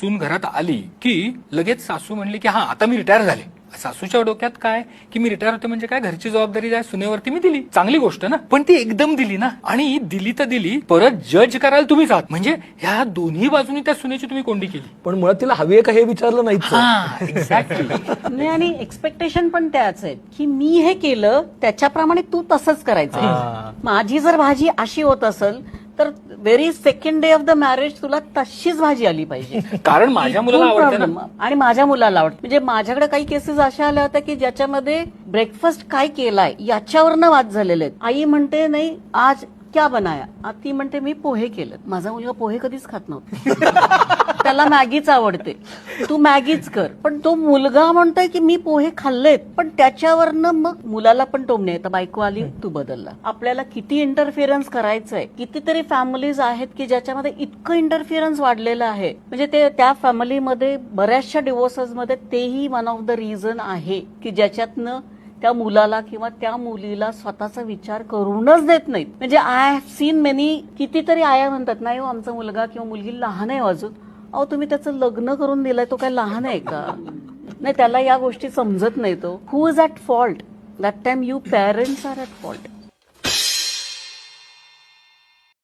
सून घरात आली की लगेच सासू म्हणली की हा आता मी रिटायर झाले. सासूच्या डोक्यात काय की मी रिटायर होते म्हणजे काय, घरची जबाबदारी जाय सुनेवरती मी दिली, चांगली गोष्ट ना. पण ती एकदम दिली ना, आणि दिली तर दिली, परत जज करायला तुम्हीच आहात. म्हणजे ह्या दोन्ही बाजूनी त्या सुनेची तुम्ही कोंडी केली. पण मुळात तिला हवी आहे का हे विचारलं नाहीच. हा एक्झॅक्टली. नाही, आणि एक्सपेक्टेशन पण त्याच आहेत की मी हे केलं त्याच्याप्रमाणे तू तसंच करायचं. माझी जर भाजी अशी होत असेल तर very second day of the marriage तुला तशीच भाजी आली पाहिजे. कारण माझ्या मुलाला इथून आवडतं ना. problem. आणि माझ्या मुलाला आवडतं. म्हणजे माझ्याकडे काही केसेस अशा आल्या होत्या की ज्याच्यामध्ये ब्रेकफास्ट काय केलाय याच्यावरनं वाद झालेले आहेत. आई म्हणते नाही आज क्या बनाया, ती म्हणते मी पोहे केलं. माझा मुलगा पोहे कधीच खात नव्हता. त्याला मॅगीच आवडते, तू मॅगीच कर. पण तो मुलगा म्हणतोय की मी पोहे खाल्लेत, पण त्याच्यावरनं मग मुलाला पण टोमणे येतं, बायको आली तू बदलला. आपल्याला किती इंटरफिरन्स करायचंय. कितीतरी फॅमिलीज आहेत की ज्याच्यामध्ये इतकं इंटरफिरन्स वाढलेलं आहे, म्हणजे ते त्या फॅमिलीमध्ये बऱ्याचशा डिवोर्सेसमध्ये तेही वन ऑफ द रिझन आहे की ज्याच्यातनं त्या मुलाला किंवा त्या मुलीला स्वतःचा विचार करूनच देत नाहीत. म्हणजे आय हॅव सीन मेनी, कितीतरी आया म्हणतात नाही हो आमचा मुलगा किंवा मुलगी लहान आहे अजून. अहो तुम्ही त्याचं लग्न करून दिलंय, तो काय लहान आहे का. नाही, त्याला या गोष्टी समजत नाही. तो who is at fault that time, you parents are at fault.